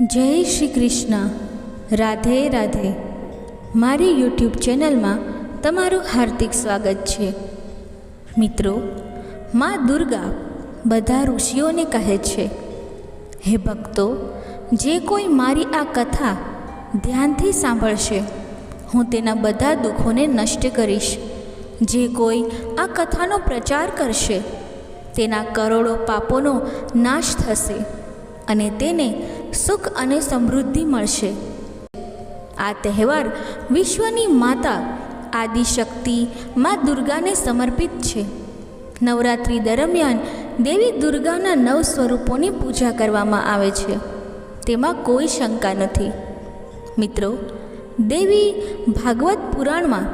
જય શ્રી કૃષ્ણ. રાધે રાધે. મારી યુટ્યુબ ચેનલમાં તમારું હાર્દિક સ્વાગત છે. મિત્રો, માં દુર્ગા બધા ઋષિઓને કહે છે, હે ભક્તો, જે કોઈ મારી આ કથા ધ્યાનથી સાંભળશે, હું તેના બધા દુઃખોને નષ્ટ કરીશ. જે કોઈ આ કથાનો પ્રચાર કરશે, તેના કરોડો પાપોનો નાશ થશે અને તેને સુખ અને સમૃદ્ધિ મળશે. આ તહેવાર વિશ્વની માતા આદિશક્તિ માં દુર્ગાને સમર્પિત છે. નવરાત્રિ દરમિયાન દેવી દુર્ગાના 9 સ્વરૂપોની પૂજા કરવામાં આવે છે. તેમાં કોઈ શંકા નથી. મિત્રો, દેવી ભાગવત પુરાણમાં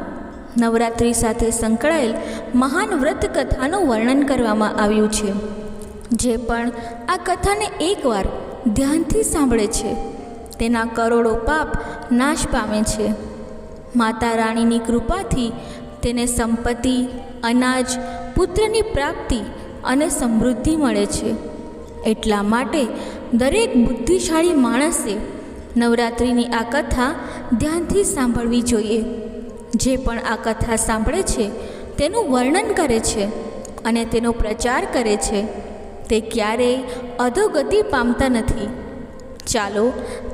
નવરાત્રિ સાથે સંકળાયેલ મહાન વ્રત કથાનું વર્ણન કરવામાં આવ્યું છે. જે પણ આ કથાને એકવાર ધ્યાનથી સાંભળે છે, તેના કરોડો પાપ નાશ પામે છે. માતા રાણીની કૃપાથી તેને સંપત્તિ, અનાજ, પુત્રની પ્રાપ્તિ અને સમૃદ્ધિ મળે છે. એટલા માટે દરેક બુદ્ધિશાળી માણસે નવરાત્રિની આ કથા ધ્યાનથી સાંભળવી જોઈએ. જે પણ આ કથા સાંભળે છે, તેનું વર્ણન કરે છે અને તેનો પ્રચાર કરે છે, તે ક્યારેય અધોગતિ પામતા નથી. ચાલો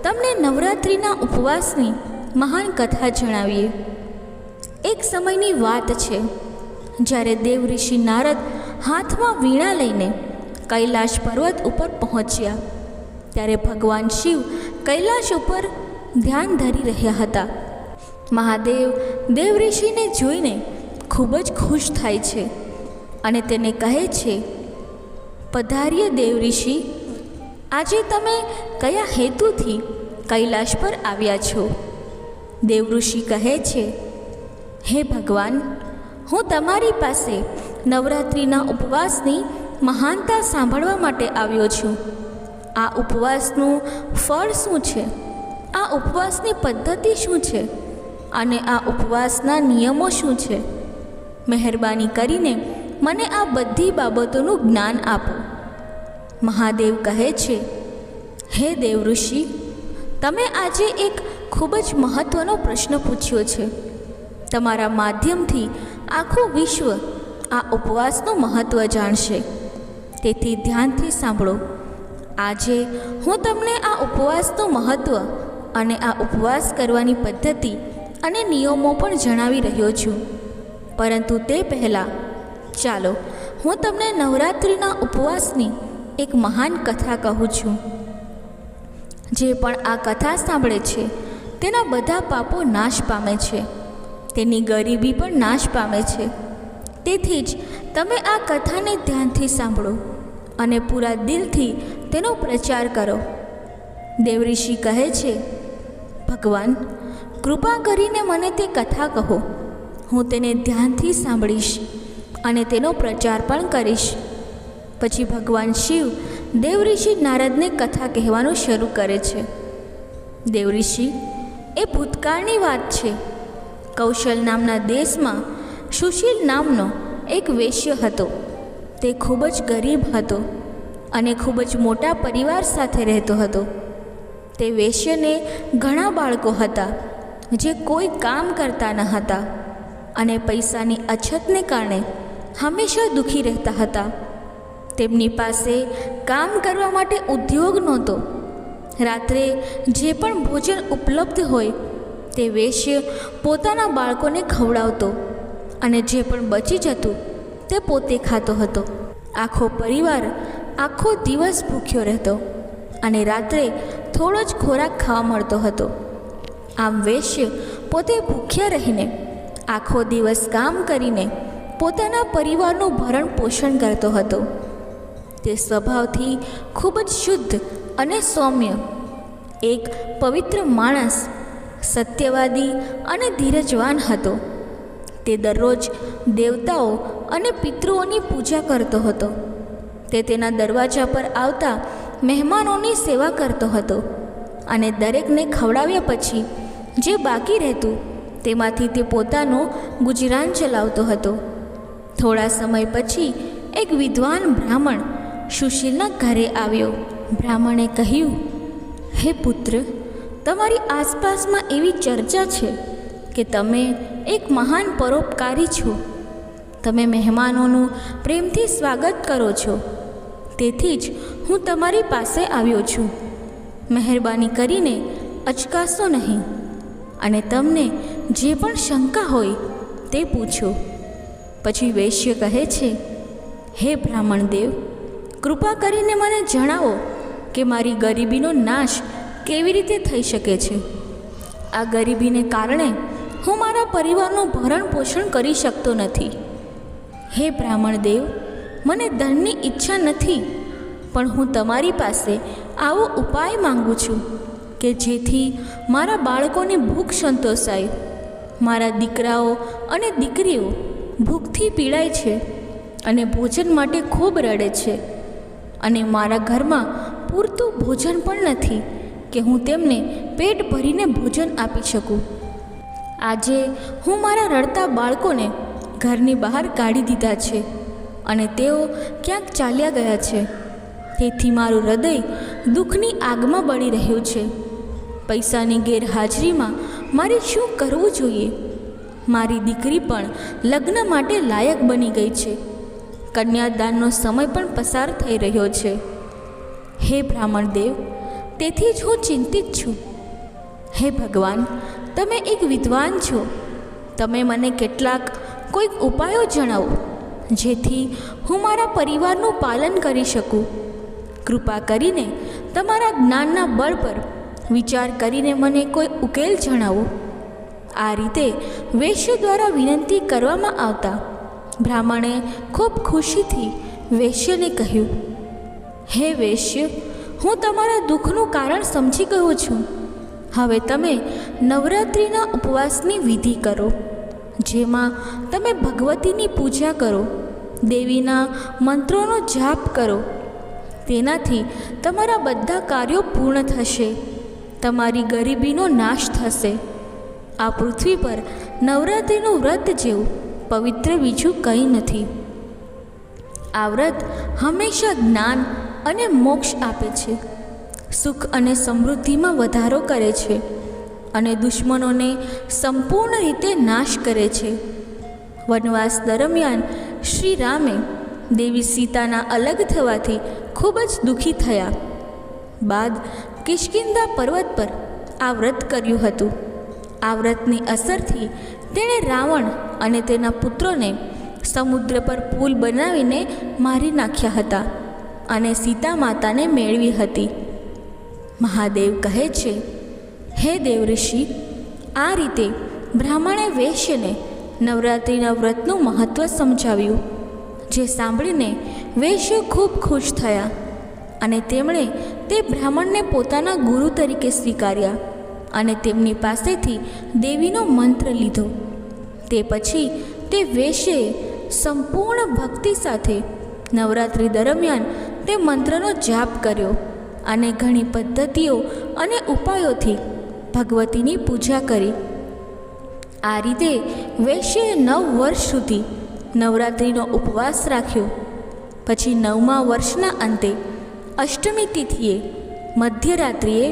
તમને નવરાત્રિના ઉપવાસની મહાન કથા જણાવીએ. એક સમયની વાત છે, જ્યારે દેવ ઋષિ નારદ હાથમાં વીણા લઈને કૈલાશ પર્વત ઉપર પહોંચ્યા. ત્યારે ભગવાન શિવ કૈલાશ ઉપર ધ્યાન ધરી રહ્યા હતા. મહાદેવ દેવ ઋષિને જોઈને ખૂબ જ ખુશ થાય છે અને તેને કહે છે, પધાર્ય દેવ ઋષિ, આજે તમે કયા હેતુથી કૈલાશ પર આવ્યા છો? દેવ ઋષિ કહે છે, હે ભગવાન, હું તમારી પાસે નવરાત્રિના ઉપવાસની મહાનતા સાંભળવા માટે આવ્યો છું. આ ઉપવાસનું ફળ શું છે? આ ઉપવાસની પદ્ધતિ શું છે? અને આ ઉપવાસના નિયમો શું છે? મહેરબાની કરીને મને આ બધી બાબતોનું જ્ઞાન આપો. મહાદેવ કહે છે, હે દેવ ઋષિ, તમે આજે એક ખૂબ જ મહત્ત્વનો પ્રશ્ન પૂછ્યો છે. તમારા માધ્યમથી આખું વિશ્વ આ ઉપવાસનું મહત્ત્વ જાણશે. તેથી ધ્યાનથી સાંભળો. આજે હું તમને આ ઉપવાસનું મહત્ત્વ અને આ ઉપવાસ કરવાની પદ્ધતિ અને નિયમો પણ જણાવી રહ્યો છું. પરંતુ તે પહેલાં ચાલો હું તમને નવરાત્રિના ઉપવાસની એક મહાન કથા કહું છું. જે પણ આ કથા સાંભળે છે, તેના બધા પાપો નાશ પામે છે. તેની ગરીબી પણ નાશ પામે છે. તેથી જ તમે આ કથાને ધ્યાનથી સાંભળો અને પૂરા દિલથી તેનો પ્રચાર કરો. દેવ ઋષિ કહે છે, ભગવાન, કૃપા કરીને મને તે કથા કહો. હું તેને ધ્યાનથી સાંભળીશ અને તેનો પ્રચાર પણ કરીશ. પછી ભગવાન શિવ દેવ ઋષિ નારદને કથા કહેવાનું શરૂ કરે છે. દેવ ઋષિ, એ ભૂતકાળની વાત છે. કૌશલ નામના દેશમાં સુશીલ નામનો એક વેશ્ય હતો. તે ખૂબ જ ગરીબ હતો અને ખૂબ જ મોટા પરિવાર સાથે રહેતો હતો. તે વેશ્યને ઘણા બાળકો હતા, જે કોઈ કામ કરતા ન હતા અને પૈસાની અછતને કારણે હંમેશા દુઃખી રહેતા હતા. તેમની પાસે કામ કરવા માટે ઉદ્યોગ નહોતો. રાત્રે જે પણ ભોજન ઉપલબ્ધ હોય, તે વેશ્ય પોતાના બાળકોને ખવડાવતો અને જે પણ બચી જતું તે પોતે ખાતો હતો. આખો પરિવાર આખો દિવસ ભૂખ્યો રહેતો અને રાત્રે થોડો જ ખોરાક ખાવા મળતો હતો. આમ વેશ્ય પોતે ભૂખ્યા રહીને આખો દિવસ કામ કરીને પોતાના પરિવારનું ભરણ પોષણ કરતો હતો. તે સ્વભાવથી ખૂબ જ શુદ્ધ અને સૌમ્ય, એક પવિત્ર માણસ, સત્યવાદી અને ધીરજવાન હતો. તે દરરોજ દેવતાઓ અને પિતૃઓની પૂજા કરતો હતો. તે તેના દરવાજા પર આવતા મહેમાનોની સેવા કરતો હતો અને દરેકને ખવડાવ્યા પછી જે બાકી રહેતું તેમાંથી તે પોતાનું ગુજરાન ચલાવતો હતો. થોડા સમય પછી એક વિદ્વાન બ્રાહ્મણ સુશીલના ઘરે આવ્યો. બ્રાહ્મણે કહ્યું, હે પુત્ર, તમારી આસપાસમાં એવી ચર્ચા છે કે તમે એક મહાન પરોપકારી છો. તમે મહેમાનોનું પ્રેમથી સ્વાગત કરો છો. તેથી જ હું તમારી પાસે આવ્યો છું. મહેરબાની કરીને અચકાશો નહીં અને તમને જે પણ શંકા હોય તે પૂછો. પછી વૈશ્ય કહે છે, હે બ્રાહ્મણ દેવ, કૃપા કરીને મને જણાવો કે મારી ગરીબીનો નાશ કેવી રીતે થઈ શકે છે. આ ગરીબીને કારણે હું મારા પરિવારનું ભરણ પોષણ કરી શકતો નથી. હે બ્રાહ્મણ દેવ, મને ધનની ઈચ્છા નથી, પણ હું તમારી પાસે આવો ઉપાય માંગુ છું કે જેથી મારા બાળકોની ભૂખ સંતોષાય. મારા દીકરાઓ અને દીકરીઓ ભૂખથી પીડાય છે અને ભોજન માટે ખૂબ રડે છે, અને મારા ઘરમાં પૂરતું ભોજન પણ નથી કે હું તેમને પેટ ભરીને ભોજન આપી શકું. આજે હું મારા રડતા બાળકોને ઘરની બહાર કાઢી દીધા છે અને તેઓ ક્યાંક ચાલ્યા ગયા છે. તેથી મારું હૃદય દુઃખની આગમાં બળી રહ્યું છે. પૈસાની ગેરહાજરીમાં મારે શું કરવું જોઈએ? મારી દીકરી પણ લગ્ન માટે લાયક બની ગઈ છે. કન્યાદાનનો સમય પણ પસાર થઈ રહ્યો છે. હે બ્રાહ્મણ દેવ, તેથી જ હું ચિંતિત છું. હે ભગવાન, તમે એક વિદ્વાન છો. તમે મને કોઈક ઉપાયો જણાવો જેથી હું મારા પરિવારનું પાલન કરી શકું. કૃપા કરીને તમારા જ્ઞાનના બળ પર વિચાર કરીને મને કોઈ ઉકેલ જણાવો. આ રીતે વૈશ્ય દ્વારા વિનંતી કરવામાં આવતા બ્રાહ્મણે ખૂબ ખુશીથી વૈશ્યને કહ્યું, હે વૈશ્ય, હું તમારા દુઃખનું કારણ સમજી ગયો છું. હવે તમે નવરાત્રિના ઉપવાસની વિધિ કરો, જેમાં તમે ભગવતીની પૂજા કરો, દેવીના મંત્રોનો જાપ કરો. તેનાથી તમારા બધા કાર્યો પૂર્ણ થશે. તમારી ગરીબીનો નાશ થશે. આ પૃથ્વી પર નવરાત્રિનું વ્રત જેવું પવિત્ર બીજું કંઈ નથી. આ વ્રત હંમેશા જ્ઞાન અને મોક્ષ આપે છે, સુખ અને સમૃદ્ધિમાં વધારો કરે છે અને દુશ્મનોને સંપૂર્ણ રીતે નાશ કરે છે. વનવાસ દરમિયાન શ્રી રામે દેવી સીતાના અલગ થવાથી ખૂબ જ દુઃખી થયા. બાદ કિષ્કિંધા પર્વત પર આ વ્રત કર્યું હતું. આ વ્રતની અસરથી તેણે રાવણ અને તેના પુત્રોને સમુદ્ર પર પુલ બનાવીને મારી નાખ્યા હતા અને સીતા માતાને મેળવી હતી. મહાદેવ કહે છે, હે દેવઋષિ, આ રીતે બ્રાહ્મણે વૈશ્યને નવરાત્રિના વ્રતનું મહત્ત્વ સમજાવ્યું, જે સાંભળીને વૈશ્ય ખૂબ ખુશ થયા અને તેમણે તે બ્રાહ્મણને પોતાના ગુરુ તરીકે સ્વીકાર્યા અને તેમની પાસેથી દેવીનો મંત્ર લીધો. તે પછી તે વૈશ્યએ સંપૂર્ણ ભક્તિ સાથે નવરાત્રિ દરમિયાન તે મંત્રનો જાપ કર્યો અને ઘણી પદ્ધતિઓ અને ઉપાયોથી ભગવતીની પૂજા કરી. આ રીતે વૈશ્યએ 9 વર્ષ સુધી નવરાત્રિનો ઉપવાસ રાખ્યો. પછી 9મા વર્ષના અંતે અષ્ટમી તિથિએ મધ્યરાત્રિએ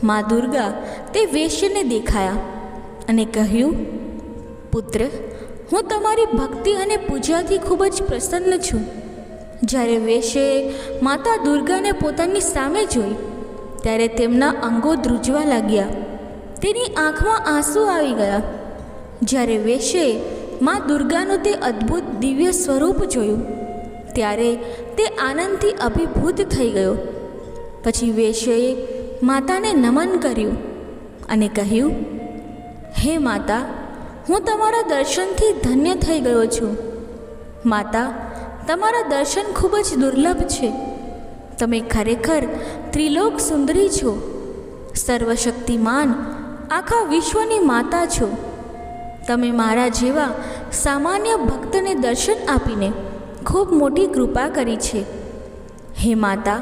મા દુર્ગા તે વૈશ્યને દેખાયા અને કહ્યું, પુત્ર, હું તમારી ભક્તિ અને પૂજાથી ખૂબ જ પ્રસન્ન છું. જ્યારે વૈશ્યએ માતા દુર્ગાને પોતાની સામે જોઈ ત્યારે તેમના અંગો ધ્રુજવા લાગ્યા. તેની આંખમાં આંસુ આવી ગયા. જ્યારે વૈશ્યએ મા દુર્ગાનું તે અદ્ભુત દિવ્ય સ્વરૂપ જોયું ત્યારે તે આનંદથી અભિભૂત થઈ ગયો. પછી વૈશ્યએ માતાને નમન કર્યું અને કહ્યું, હે માતા, હું તમારા દર્શનથી ધન્ય થઈ ગયો છું. માતા, તમારા દર્શન ખૂબ જ દુર્લભ છે. તમે ખરેખર ત્રિલોક સુંદરી છો. સર્વશક્તિમાન આખા વિશ્વની માતા છો. તમે મારા જેવા સામાન્ય ભક્તને દર્શન આપીને ખૂબ મોટી કૃપા કરી છે. હે માતા,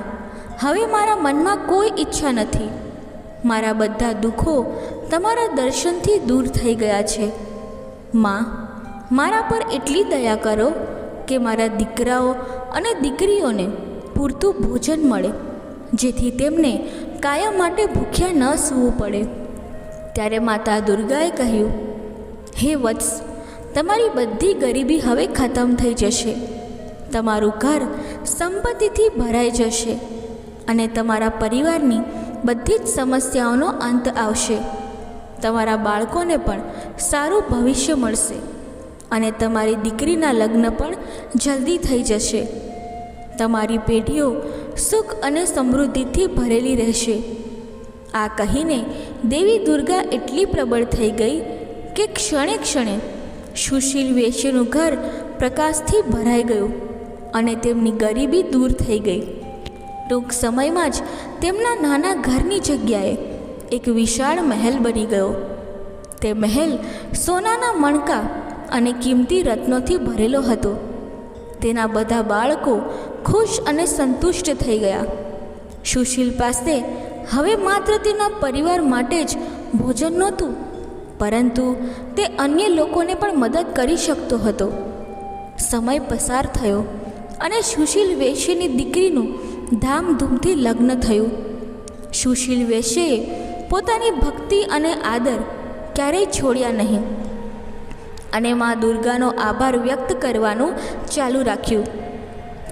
હવે મારા મનમાં કોઈ ઈચ્છા નથી. મારા બધા દુઃખો તમારા દર્શનથી દૂર થઈ ગયા છે. માં, મારા પર એટલી દયા કરો કે મારા દીકરાઓ અને દીકરીઓને પૂરતું ભોજન મળે, જેથી તેમને કાયમ માટે ભૂખ્યા ન સૂવું પડે. ત્યારે માતા દુર્ગાએ કહ્યું, હે વત્સ, તમારી બધી ગરીબી હવે ખતમ થઈ જશે. તમારું ઘર સંપત્તિથી ભરાઈ જશે અને તમારા પરિવારની બધી જ સમસ્યાઓનો અંત આવશે. તમારા બાળકોને પણ સારું ભવિષ્ય મળશે અને તમારી દીકરીના લગ્ન પણ જલ્દી થઈ જશે. તમારી પેઢીઓ સુખ અને સમૃદ્ધિથી ભરેલી રહેશે. આ કહીને દેવી દુર્ગા એટલી પ્રબળ થઈ ગઈ કે ક્ષણે ક્ષણે સુશીલ વેશ્યનું ઘર પ્રકાશથી ભરાઈ ગયું અને તેમની ગરીબી દૂર થઈ ગઈ. ટૂંક સમયમાં જ તેમના નાના ઘરની જગ્યાએ એક વિશાળ મહેલ બની ગયો. તે મહેલ સોનાના મણકા અને કિંમતી રત્નોથી ભરેલો હતો. તેના બધા બાળકો ખુશ અને સંતુષ્ટ થઈ ગયા. સુશીલ પાસે હવે માત્ર તેના પરિવાર માટે જ ભોજન નહોતું, પરંતુ તે અન્ય લોકોને પણ મદદ કરી શકતો હતો. સમય પસાર થયો અને સુશીલ વેશ્યની દીકરીનું ધામધૂમથી લગ્ન થયું. સુશીલ વેશ્યએ પોતાની ભક્તિ અને આદર ક્યારેય છોડ્યા નહીં અને મા દુર્ગાનો આભાર વ્યક્ત કરવાનું ચાલુ રાખ્યું.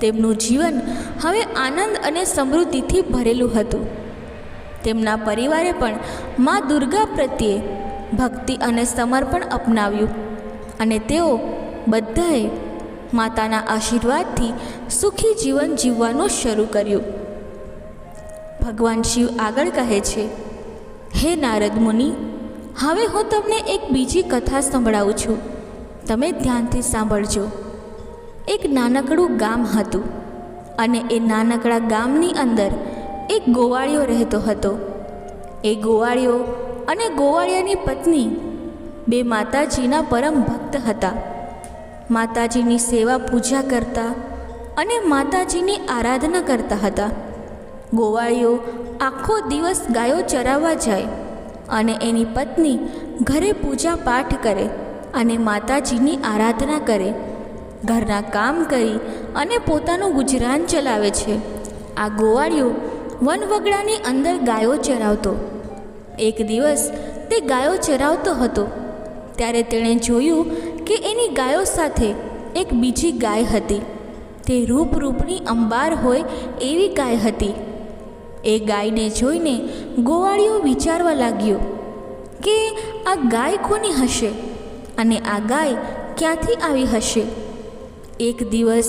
તેમનું જીવન હવે આનંદ અને સમૃદ્ધિથી ભરેલું હતું. તેમના પરિવારે પણ મા દુર્ગા પ્રત્યે ભક્તિ અને સમર્પણ અપનાવ્યું અને તેઓ બધાએ માતાના આશીર્વાદથી સુખી જીવન જીવવાનું શરૂ કર્યું. ભગવાન શિવ આગળ કહે છે, હે નારદ મુનિ, હવે હું તમને એક બીજી કથા સંભળાવું છું. તમે ધ્યાનથી સાંભળજો. એક નાનકડું ગામ હતું અને એ નાનકડા ગામની અંદર એક ગોવાળિયો રહેતો હતો. એ ગોવાળિયો અને ગોવાળિયાની પત્ની બે માતાજીના પરમ ભક્ત હતા. માતાજીની સેવા પૂજા કરતા અને માતાજીની આરાધના કરતા હતા. ગોવાળિયો આખો દિવસ ગાયો ચરાવવા જાય અને એની પત્ની ઘરે પૂજા પાઠ કરે અને માતાજીની આરાધના કરે, ઘરના કામ કરી અને પોતાનું ગુજરાન ચલાવે છે. આ ગોવાળિયો વનવગડાની અંદર ગાયો ચરાવતો. એક દિવસ તે ગાયો ચરાવતો હતો ત્યારે તેણે જોયું કે એની ગાયો સાથે એક બીજી ગાય હતી. તે રૂપરૂપની અંબાર હોય એવી ગાય હતી. એ ગાયને જોઈને ગોવાળિયો વિચારવા લાગ્યો કે આ ગાય કોની હશે અને આ ગાય ક્યાંથી આવી હશે. એક દિવસ,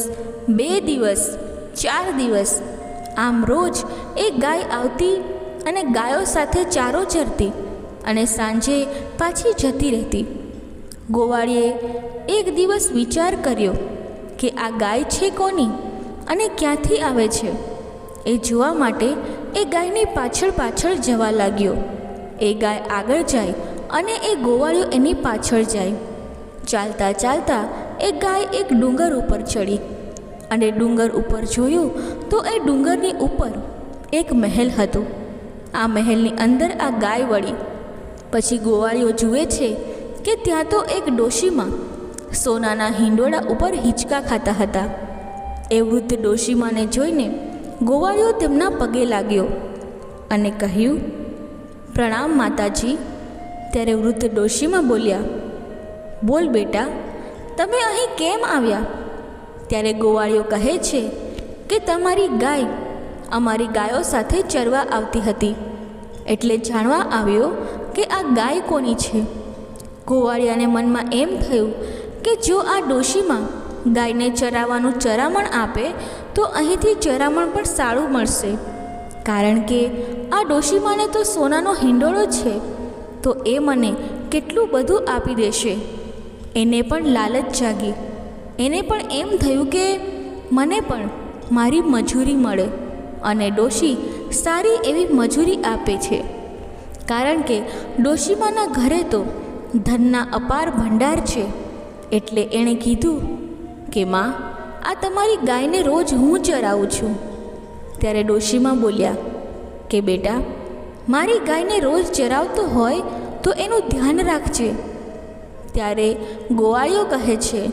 2 દિવસ, 4 દિવસ, આમ રોજ એ ગાય આવતી અને ગાયો સાથે ચારો ચરતી અને સાંજે પાછી જતી રહેતી. ગોવાળીએ એક દિવસ વિચાર કર્યો કે આ ગાય છે કોની અને ક્યાંથી આવે છે. એ જોવા માટે એ ગાયની પાછળ પાછળ જવા લાગ્યો. એ ગાય આગળ જાય અને એ ગોવાળિયો એની પાછળ જાય. ચાલતા ચાલતા એ ગાય એક ડુંગર ઉપર ચડી અને ડુંગર ઉપર જોયું તો એ ડુંગરની ઉપર એક મહેલ હતો. આ મહેલની અંદર આ ગાય વળી. પછી ગોવાળિયો જુએ છે કે ત્યાં તો એક ડોશીમાં સોનાના હિંડોળા ઉપર હિંચકા ખાતા હતા. એ વૃદ્ધ ડોશીમાને જોઈને ગોવાળિયો તેમના પગે લાગ્યો અને કહ્યું, પ્રણામ માતાજી. ત્યારે વૃદ્ધ ડોશીમાં બોલ્યા, બોલ બેટા, તમે અહીં કેમ આવ્યા? ત્યારે ગોવાળિયો કહે છે કે તમારી ગાય અમારી ગાયો સાથે ચરવા આવતી હતી એટલે જાણવા આવ્યો કે આ ગાય કોની છે. ગોવાળિયાને મનમાં એમ થયું કે જો આ ડોશીમાં ગાયને ચરાવવાનું ચરામણ આપે તો અહીંથી ચરામણ પણ સારું મળશે, કારણ કે આ ડોશીમાને તો સોનાનો હિંડોળો છે, તો એ મને કેટલું બધું આપી દેશે. એને પણ લાલચ જાગી. એને પણ એમ થયું કે મને પણ મારી મજૂરી મળે અને ડોશી સારી એવી મજૂરી આપે છે, કારણ કે ડોશીમાના ઘરે તો ધનના અપાર ભંડાર છે. એટલે એણે કીધું કે માં, આ તમારી ગાયને રોજ હું ચરાવું છું. ત્યારે ડોશીમા બોલ્યા કે બેટા, મારી ગાયને રોજ ચરાવતો હોય તો એનું ધ્યાન રાખજે. ત્યારે ગોવાળિયો કહે છે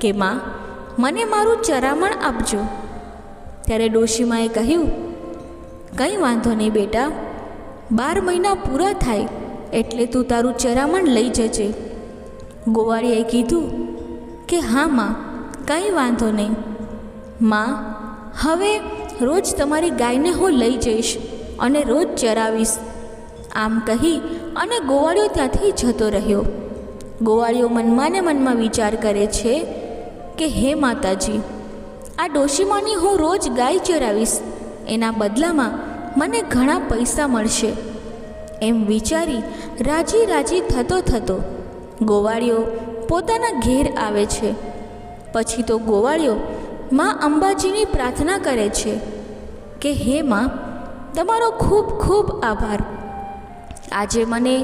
કે માં, મને મારું ચરામણ આપજો. ત્યારે ડોશીમાએ કહ્યું કંઈ વાંધો નહીં બેટા, 12 મહિના પૂરા થાય એટલે તું તારું ચરામણ લઈ જજે. ગોવાળિયાએ કીધું કે હા માં, કંઈ વાંધો નહીં. માં, હવે રોજ તમારી ગાયને હું લઈ જઈશ અને રોજ ચરાવીશ. આમ કહી અને ગોવાળિયો ત્યાંથી જતો રહ્યો. ગોવાળિયો મનમાં ને મનમાં વિચાર કરે છે કે હે માતાજી, આ ડોશીમાની હું રોજ ગાય ચરાવીશ, એના બદલામાં મને ઘણા પૈસા મળશે. એમ વિચારી રાજી રાજી થતો ગોવાળિયો પોતાના ઘેર આવે છે. પછી તો ગોવાળિયો માં અંબાજીની પ્રાર્થના કરે છે કે હે માં, તમારો ખૂબ ખૂબ આભાર. આજે મને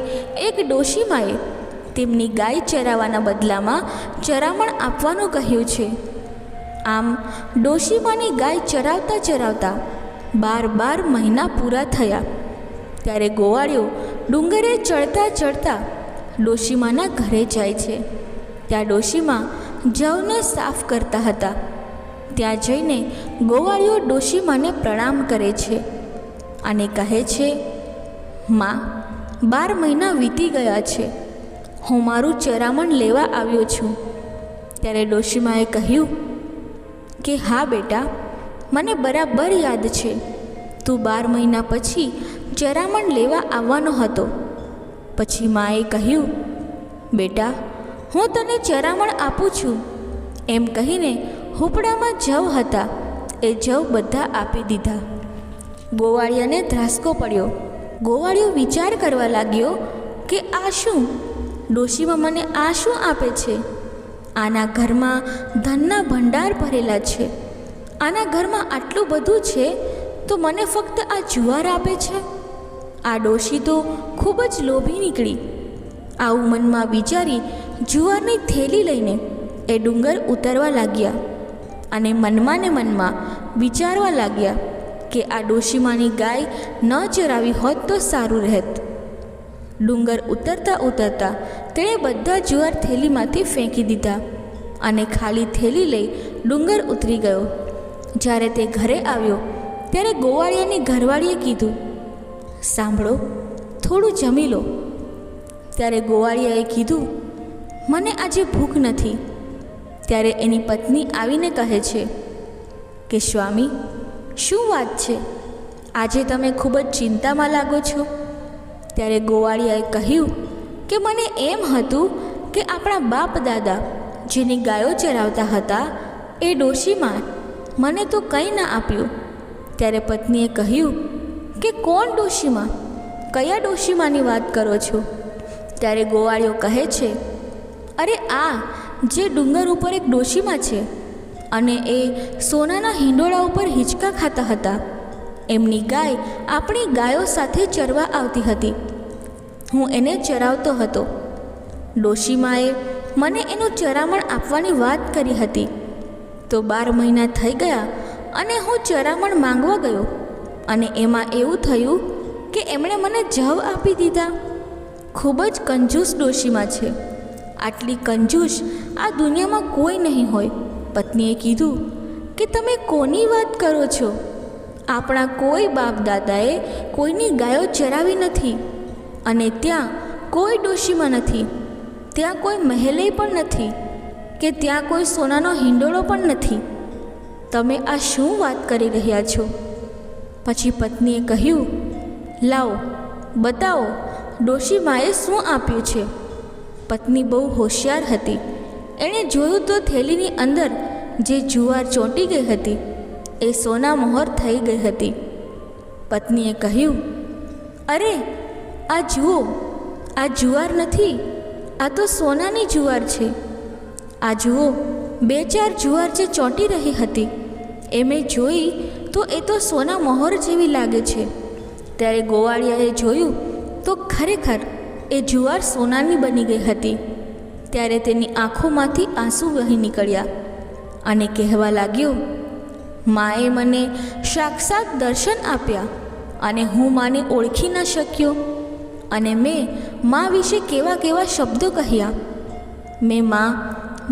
એક ડોશીમાએ તેમની ગાય ચરાવવાના બદલામાં ચરામણ આપવાનું કહ્યું છે. આમ ડોશીમાની ગાય ચરાવતા 12 મહિના પૂરા થયા. ત્યારે ગોવાળિયો ડુંગરે ચડતા ડોશીમાના ઘરે જાય છે. ત્યાં ડોશીમા જવને સાફ કરતા હતા. ત્યાં જઈને ગોવાળિયો ડોશીમાને પ્રણામ કરે છે અને કહે છે, માં, 12 મહિના વીતી ગયા છે, હું મારું ચરામણ લેવા આવ્યો છું. ત્યારે ડોશીમાએ કહ્યું કે હા બેટા, મને બરાબર યાદ છે, તું 12 મહિના પછી ચરામણ લેવા આવવાનો હતો. પછી માએ કહ્યું, બેટા, હું તને ચરામણ આપું છું. એમ કહીને હુંપડામાં જવ હતા એ જવ બધા આપી દીધા. ગોવાળિયાને ધ્રાસકો પડ્યો. ગોવાળિયો વિચાર કરવા લાગ્યો કે આ શું? ડોશીમાં મને આ શું આપે છે? આના ઘરમાં ધનના ભંડાર ભરેલા છે. આના ઘરમાં આટલું બધું છે તો મને ફક્ત આ જુવાર આપે છે. આ ડોશી તો ખૂબ જ લોભી નીકળી. આવું મનમાં વિચારી જુવારની થેલી લઈને એ ડુંગર ઉતરવા લાગ્યા અને મનમાં વિચારવા લાગ્યા કે આ ડોશીમાની ગાય ન ચરાવી હોત તો સારું રહેત. ડુંગર ઉતરતા તેણે બધા જુવાર થેલીમાંથી ફેંકી દીધા અને ખાલી થેલી લઈ ડુંગર ઉતરી ગયો. જ્યારે તે ઘરે આવ્યો ત્યારે ગોવાળિયાની ઘરવાળીએ કીધું, સાંભળો, થોડું જમી લો. ત્યારે ગોવાળિયાએ કીધું, મને આજે ભૂખ નથી. ત્યારે એની પત્ની આવીને કહે છે કે સ્વામી, શું વાત છે? આજે તમે ખૂબ જ ચિંતામાં લાગો છો. ત્યારે ગોવાળિયાએ કહ્યું કે મને એમ હતું કે આપણા બાપ દાદા જેની ગાયો ચરાવતા હતા એ ડોશીમાં મને તો કંઈ ના આપ્યું. ત્યારે પત્નીએ કહ્યું કે કોણ ડોશીમાં? કયા ડોશીમાની વાત કરો છો? ત્યારે ગોવાળિયો કહે છે, અરે આ જે ડુંગર ઉપર એક ડોશીમાં છે અને એ સોનાના હિંડોળા ઉપર હિંચકા ખાતા હતા. એમની ગાય આપણી ગાયો સાથે ચરવા આવતી હતી. હું એને ચરાવતો હતો. ડોશીમાએ મને એનું ચરામણ આપવાની વાત કરી હતી. તો 12 મહિના થઈ ગયા અને હું ચરામણ માંગવા ગયો અને એમાં એવું થયું કે એમણે મને જવ આપી દીધા. ખૂબ જ કંજૂસ ડોશીમાં છે. આટલી કંજૂસ આ દુનિયામાં કોઈ નહીં હોય. પત્નીએ કીધું કે તમે કોની વાત કરો છો? આપણા કોઈ બાપ દાદાએ કોઈની ગાયો ચરાવી નથી અને ત્યાં કોઈ ડોશીમાં નથી. ત્યાં કોઈ મહેલે પણ નથી કે ત્યાં કોઈ સોનાનો હિંડોળો પણ નથી. તમે આ શું વાત કરી રહ્યા છો? પછી પત્નીએ કહ્યું, લાવો બતાવો ડોશીમાએ શું આપ્યું છે. પત્ની બહુ હોશિયાર હતી. એણે જોયું તો થેલીની અંદર જે જુવાર ચોંટી ગઈ હતી એ સોના મહોર થઈ ગઈ હતી. પત્નીએ કહ્યું, અરે આ જુઓ, આ જુવાર નથી, આ તો સોનાની જુવાર છે. આ જુઓ, 2-4 જુવાર જે ચોંટી રહી હતી એ મેં જોઈ તો એ તો સોના મહોર જેવી લાગે છે. ત્યારે ગોવાળિયાએ જોયું તો ખરેખર એ જુવાર સોનાની બની ગઈ હતી. ત્યારે તેની આંખોમાંથી આંસુ વહી નીકળ્યા અને કહેવા લાગ્યો, માએ મને સાક્ષાત દર્શન આપ્યા અને હું માને ઓળખી ન શક્યો અને મેં મા વિશે કેવા કેવા શબ્દો કહ્યા. મેં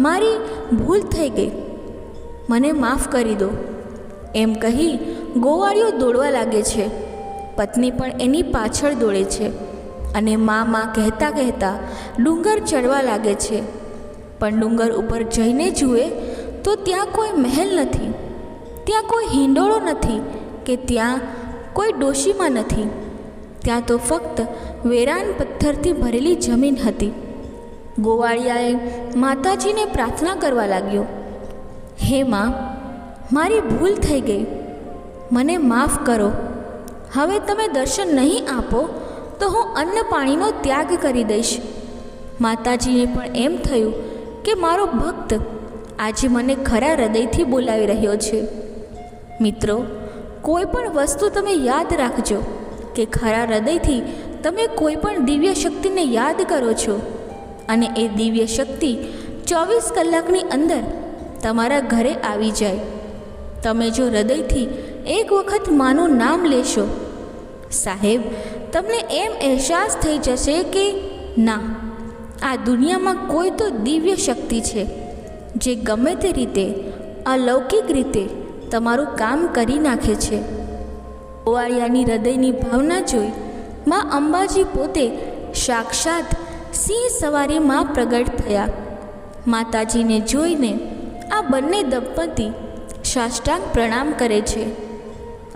મારી ભૂલ થઈ ગઈ, મને માફ કરી દો. એમ કહી ગોવાળિયો દોડવા લાગે છે. પત્ની પણ એની પાછળ દોડે છે અને માં કહેતા કહેતા ડુંગર ચડવા લાગે છે. પણ ડુંગર ઉપર જઈને જુએ તો ત્યાં કોઈ મહેલ નથી, ત્યાં કોઈ હિંડોળો નથી કે ત્યાં કોઈ ડોશીમાં નથી. ત્યાં તો ફક્ત વેરાન પથ્થરથી ભરેલી જમીન હતી. ગોવાળિયાએ માતાજીને પ્રાર્થના કરવા લાગ્યો, હે માં, મારી ભૂલ થઈ ગઈ, મને માફ કરો. હવે તમે દર્શન નહીં આપો તો હું અન્ન પાણીનો ત્યાગ કરી દઈશ. માતાજીને પણ એમ થયું કે મારો ભક્ત આજે મને ખરા હૃદયથી બોલાવી રહ્યો છે. મિત્રો, કોઈ પણ વસ્તુ તમે યાદ રાખજો કે ખરા હૃદયથી તમે કોઈ પણ દિવ્ય શક્તિને યાદ કરો છો અને એ દિવ્ય શક્તિ 24 કલાકની અંદર તમારા ઘરે આવી જાય. તમે જો હૃદયથી એક વખત માનું નામ લેશો, સાહેબ, તમને એમ અહેસાસ થઈ જશે કે ના, આ દુનિયામાં કોઈ તો દિવ્ય શક્તિ છે જે ગમે તે રીતે, અલૌકિક રીતે તમારું કામ કરી નાખે છે. ગોવાળિયાની હૃદયની ભાવના જોઈ માં અંબાજી પોતે સાક્ષાત સિંહ સવારીમાં પ્રગટ થયા. માતાજીને જોઈને આ બંને દંપતી સાષ્ટાંગ પ્રણામ કરે છે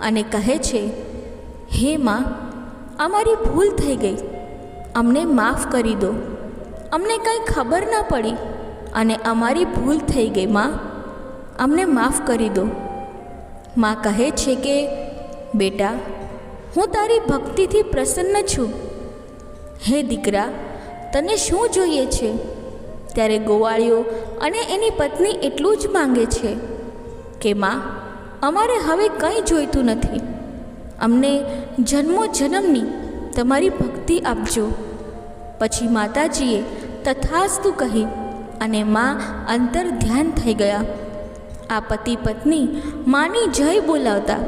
અને કહે છે, હે માં, અમારી ભૂલ થઈ ગઈ, અમને માફ કરી દો. અમને કંઈ ખબર ન પડી અને અમારી ભૂલ થઈ ગઈ માં, અમને માફ કરી દો. માં કહે છે કે બેટા, હું તારી ભક્તિથી પ્રસન્ન છું. હે દીકરા, તને શું જોઈએ છે? ત્યારે ગોવાળિયો અને એની પત્ની એટલું જ માંગે છે કે માં, અમારે હવે કંઈ જોઈતું નથી, અમને જન્મો જન્મની તમારી ભક્તિ આપજો. પછી માતાજીએ તથાસ્તુ કહી અને માં અંતર ધ્યાન થઈ ગયા. આ પતિ પત્ની માની જય બોલાવતા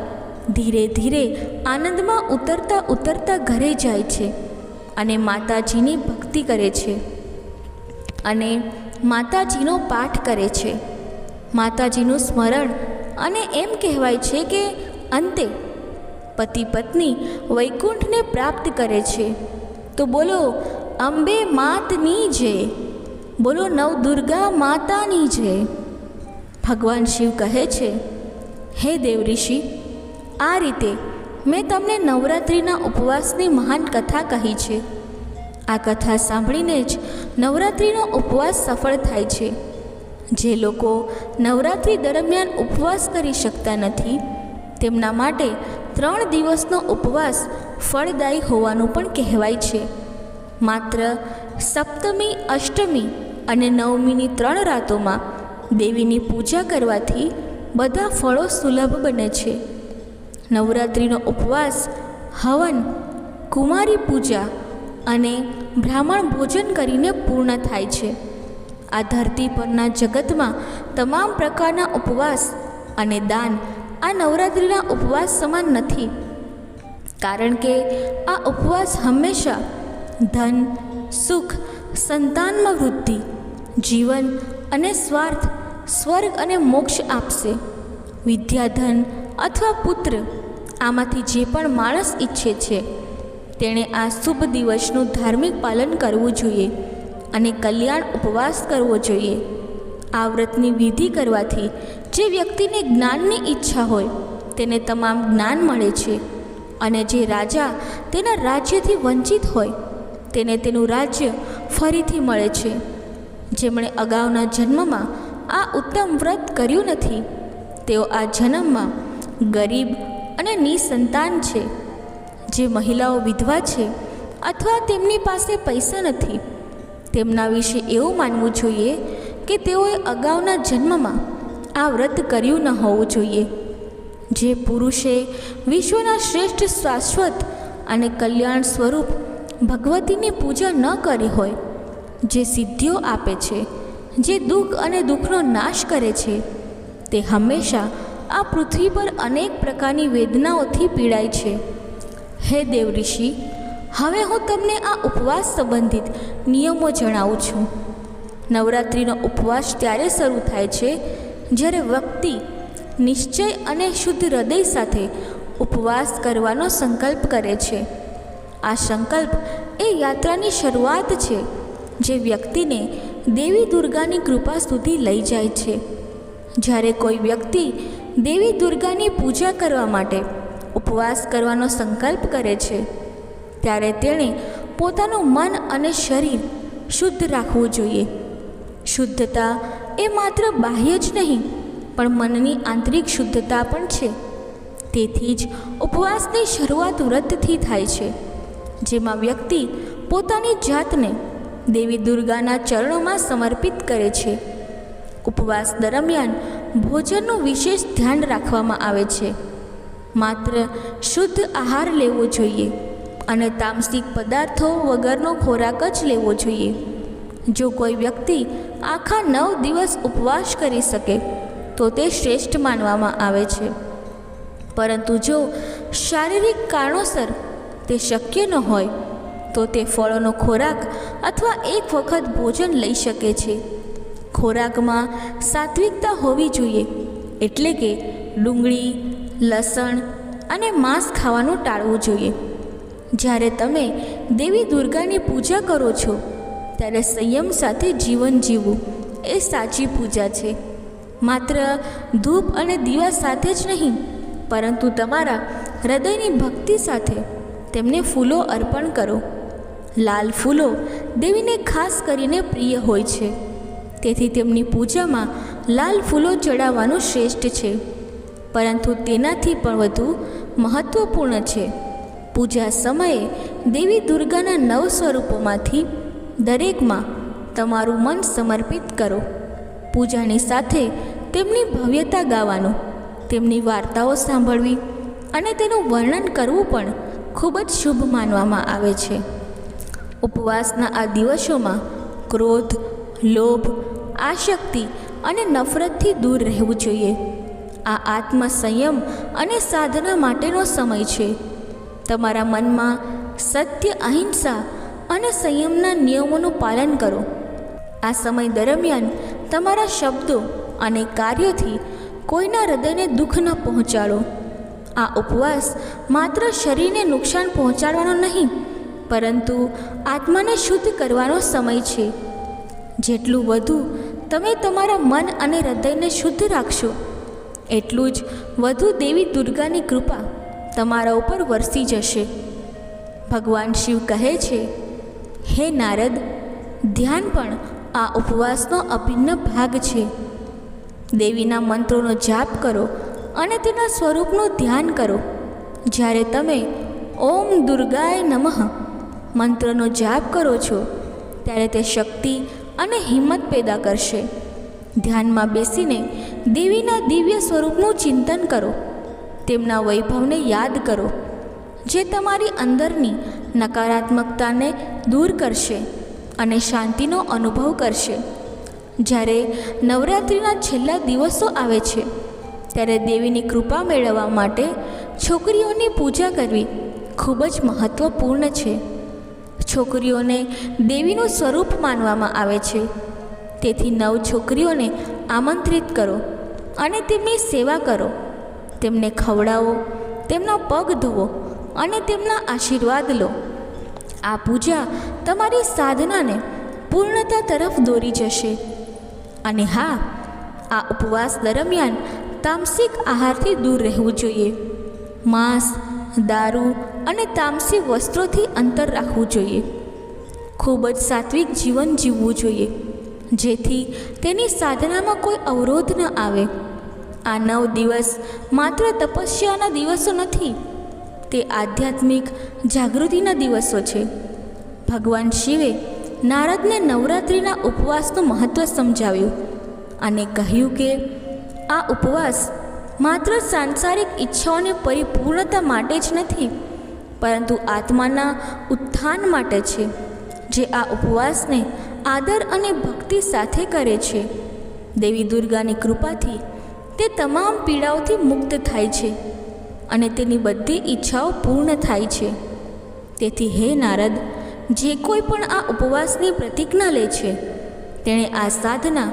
ધીરે ધીરે આનંદમાં ઉતરતા ઉતરતા ઘરે જાય છે અને માતાજીની ભક્તિ કરે છે અને માતાજીનો પાઠ કરે છે, માતાજીનું સ્મરણ. અને એમ કહેવાય છે કે અંતે પતિ પત્ની વૈકુંઠને પ્રાપ્ત કરે છે. તો બોલો અંબે માતની જય, બોલો નવદુર્ગા માતાની જય. ભગવાન શિવ કહે છે, હે દેવઋષિ, આ રીતે મેં તમને નવરાત્રિના ઉપવાસની મહાન કથા કહી છે. આ કથા સાંભળીને જ નવરાત્રિનો ઉપવાસ સફળ થાય છે. જે લોકો નવરાત્રિ દરમિયાન ઉપવાસ કરી શકતા નથી તેમના માટે 3 દિવસનો ઉપવાસ ફળદાયી હોવાનું પણ કહેવાય છે. માત્ર સપ્તમી, અષ્ટમી અને નવમીની 3 રાતોમાં દેવીની પૂજા કરવાથી બધા ફળો સુલભ બને છે. નવરાત્રિનો ઉપવાસ હવન, કુમારી પૂજા અને બ્રાહ્મણ ભોજન કરીને પૂર્ણ થાય છે. આ ધરતી પરના જગતમાં તમામ પ્રકારના ઉપવાસ અને દાન આ નવરાત્રિના ઉપવાસ સમાન નથી, કારણ કે આ ઉપવાસ હંમેશા ધન, સુખ, સંતાનમાં વૃદ્ધિ, જીવન અને સ્વાર્થ, સ્વર્ગ અને મોક્ષ આપશે. વિદ્યાધન અથવા પુત્ર, આમાંથી જે પણ માણસ ઈચ્છે છે તેણે આ શુભ દિવસનું ધાર્મિક પાલન કરવું જોઈએ અને કલ્યાણ ઉપવાસ કરવો જોઈએ. આ વ્રતની વિધિ કરવાથી જે વ્યક્તિને જ્ઞાનની ઈચ્છા હોય તેને તમામ જ્ઞાન મળે છે અને જે રાજા તેના રાજ્યથી વંચિત હોય તેને તેનું રાજ્ય ફરીથી મળે છે. જેમણે અગાઉના જન્મમાં આ ઉત્તમ વ્રત કર્યું નથી તેઓ આ જન્મમાં ગરીબ અને નિસંતાન છે. જે મહિલાઓ વિધવા છે અથવા તેમની પાસે પૈસા નથી તેમના વિશે એવું માનવું જોઈએ કે તેઓએ અગાઉના જન્મમાં આ વ્રત કર્યું ન હોવું જોઈએ. જે પુરુષે વિશ્વના શ્રેષ્ઠ શાશ્વત અને કલ્યાણ સ્વરૂપ ભગવતીની પૂજા ન કરી હોય, જે સિદ્ધિઓ આપે છે, જે દુઃખ અને દુઃખનો નાશ કરે છે, તે હંમેશા આ પૃથ્વી પર અનેક પ્રકારની વેદનાઓથી પીડાય છે. હે દેવઋષિ, હવે હું તમને આ ઉપવાસ સંબંધિત નિયમો જણાવું છું. નવરાત્રિનો ઉપવાસ ત્યારે શરૂ થાય છે જ્યારે વ્યક્તિ નિશ્ચય અને શુદ્ધ હૃદય સાથે ઉપવાસ કરવાનો સંકલ્પ કરે છે. આ સંકલ્પ એ યાત્રાની શરૂઆત છે જે વ્યક્તિને દેવી દુર્ગાની કૃપા સુધી લઈ જાય છે. જ્યારે કોઈ વ્યક્તિ દેવી દુર્ગાની પૂજા કરવા માટે ઉપવાસ કરવાનો સંકલ્પ કરે છે ત્યારે તેણે પોતાનું મન અને શરીર શુદ્ધ રાખવું જોઈએ. શુદ્ધતા એ માત્ર બાહ્ય જ નહીં પણ મનની આંતરિક શુદ્ધતા પણ છે. તેથી જ ઉપવાસની શરૂઆત વ્રતથી થાય છે, જેમાં વ્યક્તિ પોતાની જાતને દેવી દુર્ગાના ચરણોમાં સમર્પિત કરે છે. ઉપવાસ દરમિયાન ભોજનનું વિશેષ ધ્યાન રાખવામાં આવે છે. માત્ર શુદ્ધ આહાર લેવો જોઈએ અને તામસિક પદાર્થો વગરનો ખોરાક જ લેવો જોઈએ. જો કોઈ વ્યક્તિ આખા 9 દિવસ ઉપવાસ કરી શકે તો તે શ્રેષ્ઠ માનવામાં આવે છે. પરંતુ જો શારીરિક કારણોસર તે શક્ય ન હોય તો તે ફળોનો ખોરાક અથવા એક વખત ભોજન લઈ શકે છે. ખોરાકમાં સાત્વિકતા હોવી જોઈએ, એટલે કે ડુંગળી, લસણ અને માંસ ખાવાનું ટાળવું જોઈએ. જ્યારે તમે દેવી દુર્ગાની પૂજા કરો છો ત્યારે સંયમ સાથે જીવન જીવવું એ સાચી પૂજા છે. માત્ર ધૂપ અને દીવા સાથે જ નહીં, પરંતુ તમારા હૃદયની ભક્તિ સાથે તેમને ફૂલો અર્પણ કરો. લાલ ફૂલો દેવીને ખાસ કરીને પ્રિય હોય છે, તેથી તેમની પૂજામાં લાલ ફૂલો ચડાવવાનું શ્રેષ્ઠ છે. પરંતુ તેનાથી પણ વધુ મહત્ત્વપૂર્ણ છે પૂજા સમયે દેવી દુર્ગાના 9 સ્વરૂપોમાંથી દરેકમાં તમારું મન સમર્પિત કરો. પૂજાની સાથે તેમની ભવ્યતા ગાવાનું, તેમની વાર્તાઓ સાંભળવી અને તેનું વર્ણન કરવું પણ ખૂબ જ શુભ માનવામાં આવે છે. ઉપવાસના આ દિવસોમાં ક્રોધ, લોભ, આસક્તિ અને નફરતથી દૂર રહેવું જોઈએ. આ આત્મસંયમ અને સાધના માટેનો સમય છે. તમારા મનમાં સત્ય, અહિંસા અને સંયમના નિયમોનું પાલન કરો. આ સમય દરમિયાન તમારા શબ્દો અને કાર્યોથી કોઈના હૃદયને દુઃખ ન પહોંચાડો. આ ઉપવાસ માત્ર શરીરને નુકસાન પહોંચાડવાનો નહીં, પરંતુ આત્માને શુદ્ધ કરવાનો સમય છે. જેટલું વધુ તમે તમારા મન અને હૃદયને શુદ્ધ રાખશો, એટલું જ વધુ દેવી દુર્ગાની કૃપા તમારા ઉપર વરસી જશે. ભગવાન શિવ કહે છે, હે નારદ, ધ્યાન પણ આ ઉપવાસનો અભિન્ન ભાગ છે. દેવીના મંત્રોનો જાપ કરો અને તેના સ્વરૂપનું ધ્યાન કરો. જ્યારે તમે ઓમ દુર્ગાય નમઃ મંત્રનો જાપ કરો છો ત્યારે તે શક્તિ અને હિંમત પેદા કરશે. ધ્યાનમાં બેસીને દેવીના દિવ્ય સ્વરૂપનું ચિંતન કરો. તેમના વૈભવને યાદ કરો, જે તમારી અંદરની નકારાત્મકતાને દૂર કરશે અને શાંતિનો અનુભવ કરશે. જ્યારે નવરાત્રિના છેલ્લા દિવસો આવે છે ત્યારે દેવીની કૃપા મેળવવા માટે છોકરીઓની પૂજા કરવી ખૂબ જ મહત્ત્વપૂર્ણ છે. છોકરીઓને દેવીનું સ્વરૂપ માનવામાં આવે છે, તેથી 9 છોકરીઓને આમંત્રિત કરો અને તેમની સેવા કરો. તેમને ખવડાવો, તેમના પગ ધોવો અને તેમના આશીર્વાદ લો. આ પૂજા તમારી સાધનાને પૂર્ણતા તરફ દોરી જશે. અને હા, આ ઉપવાસ દરમિયાન તામસિક આહારથી દૂર રહેવું જોઈએ. માંસ, દારૂ અને તામસી વસ્ત્રોથી અંતર રાખવું જોઈએ. ખૂબ જ સાત્વિક જીવન જીવવું જોઈએ, જેથી તેની સાધનામાં કોઈ અવરોધ ન આવે. આ 9 દિવસ માત્ર તપસ્યાના દિવસો નથી, તે આધ્યાત્મિક જાગૃતિના દિવસો છે. ભગવાન શિવે નારદને નવરાત્રિના ઉપવાસનું મહત્ત્વ સમજાવ્યું અને કહ્યું કે આ ઉપવાસ માત્ર સાંસારિક ઈચ્છાઓની પરિપૂર્ણતા માટે જ નથી, પરંતુ આત્માના ઉત્થાન માટે છે. જે આ ઉપવાસને આદર અને ભક્તિ સાથે કરે છે, દેવી દુર્ગાની કૃપાથી તે તમામ પીડાઓથી મુક્ત થાય છે અને તેની બધી ઈચ્છાઓ પૂર્ણ થાય છે. તેથી હે નારદ, જે કોઈ પણ આ ઉપવાસની પ્રતિજ્ઞા લે છે તેણે આ સાધના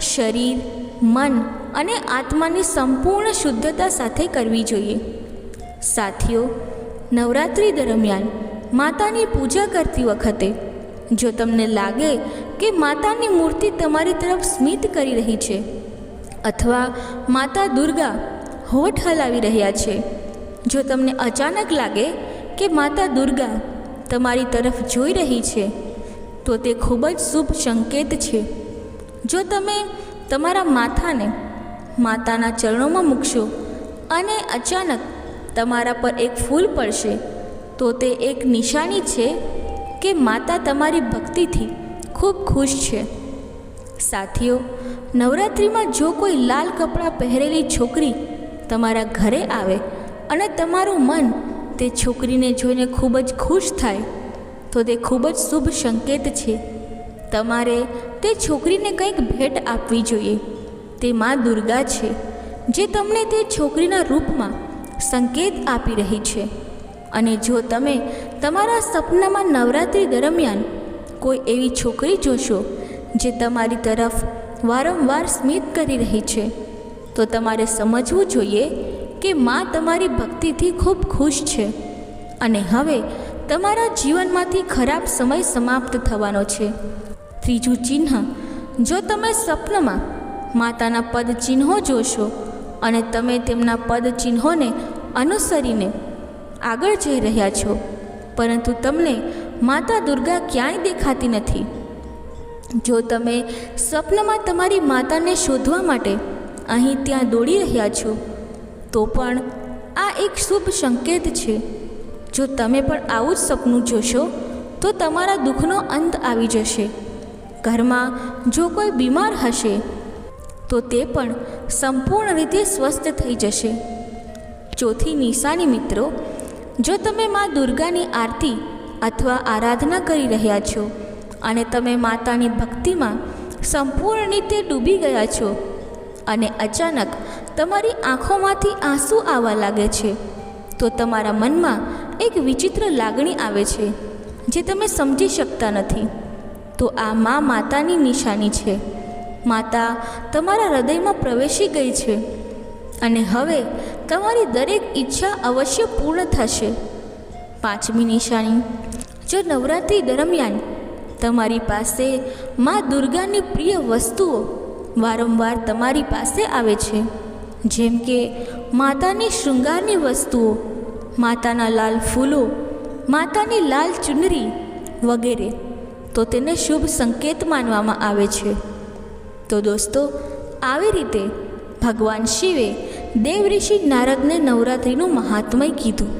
શરીર, મન અને આત્માની સંપૂર્ણ શુદ્ધતા સાથે કરવી જોઈએ. સાથીઓ, નવરાત્રિ દરમિયાન માતાની પૂજા કરતી વખતે જો તમને લાગે કે માતાની મૂર્તિ તમારી તરફ સ્મિત કરી રહી છે અથવા માતા દુર્ગા હોઠ હલાવી રહ્યા છે, જો તમને અચાનક લાગે કે માતા દુર્ગા તમારી તરફ જોઈ રહી છે, તો તે ખૂબ જ શુભ સંકેત છે. જો તમે તમારા માથાને માતાના ચરણોમાં મૂકશો અને અચાનક તમારા પર એક ફૂલ પડશે, તો તે એક નિશાની છે કે માતા તમારી ભક્તિથી ખૂબ ખુશ છે. સાથીઓ, નવરાત્રિમાં જો કોઈ લાલ કપડાં પહેરેલી છોકરી તમારા ઘરે આવે અને તમારું મન તે છોકરીને જોઈને ખૂબ જ ખુશ થાય, તો તે ખૂબ જ શુભ સંકેત છે. તમારે તે છોકરીને કંઈક ભેટ આપવી જોઈએ. તે મા દુર્ગા છે જે તમને તે છોકરીના રૂપમાં સંકેત આપી રહી છે. અને જો તમે તમારા સપનામાં નવરાત્રિ દરમિયાન કોઈ એવી છોકરી જોશો જે તમારી તરફ વારંવાર સ્મિત કરી રહી છે, તો તમારે સમજવું જોઈએ કે મા તમારી ભક્તિથી ખૂબ ખુશ છે અને હવે તમારા જીવનમાંથી ખરાબ સમય સમાપ્ત થવાનો છે. ત્રીજું ચિહ્ન, જો તમે સપનામાં માતાના પદ ચિહ્નો જોશો અને તમે તેમના પદ ચિહ્નોને અનુસરીને આગળ જઈ રહ્યા છો, પરંતુ તમને માતા દુર્ગા ક્યાંય દેખાતી નથી, જો તમે સ્વપ્નમાં તમારી માતાને શોધવા માટે અહીં ત્યાં દોડી રહ્યા છો, તો પણ આ એક શુભ સંકેત છે. જો તમે પણ આવું જ સપનું જોશો તો તમારા દુઃખનો અંત આવી જશે. ઘરમાં જો કોઈ બીમાર હશે તો તે પણ સંપૂર્ણ રીતે સ્વસ્થ થઈ જશે. ચોથી નિશાની મિત્રો, જો તમે મા દુર્ગાની આરતી અથવા આરાધના કરી રહ્યા છો અને તમે માતાની ભક્તિમાં સંપૂર્ણ રીતે ડૂબી ગયા છો અને અચાનક તમારી આંખોમાંથી આંસુ આવવા લાગે છે, તો તમારા મનમાં એક વિચિત્ર લાગણી આવે છે જે તમે સમજી શકતા નથી, તો આ માતાની નિશાની છે. માતા તમારા હૃદયમાં પ્રવેશી ગઈ છે અને હવે તમારી દરેક ઈચ્છા અવશ્ય પૂર્ણ થશે. પાંચમી નિશાની, જો નવરાત્રિ દરમિયાન તમારી પાસે મા દુર્ગાની પ્રિય વસ્તુઓ વારંવાર તમારી પાસે આવે છે, જેમ કે માતાની શૃંગારની વસ્તુઓ, માતાના લાલ ફૂલો, માતાની લાલ ચુનરી વગેરે, તો તેને શુભ સંકેત માનવામાં આવે છે. તો દોસ્તો, આવી રીતે ભગવાન શિવે દેવઋષિ નારદને નવરાત્રિનું મહાત્મય કીધું.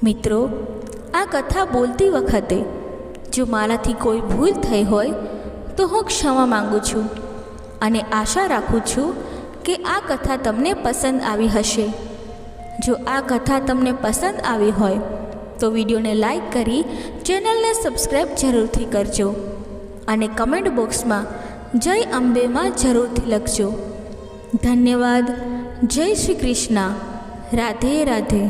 મિત્રો, આ કથા બોલતી વખતે જો મારાથી કોઈ ભૂલ થઈ હોય તો હું ક્ષમા માગું છું અને આશા રાખું છું કે આ કથા તમને પસંદ આવી હશે. જો આ કથા તમને પસંદ આવી હોય તો વિડીયોને લાઈક કરી ચેનલને સબસ્ક્રાઈબ જરૂરથી કરજો અને કમેન્ટ બોક્સમાં જય અંબેમાં જરૂરથી લખજો. ધન્યવાદ. જય શ્રી કૃષ્ણ. રાધે રાધે.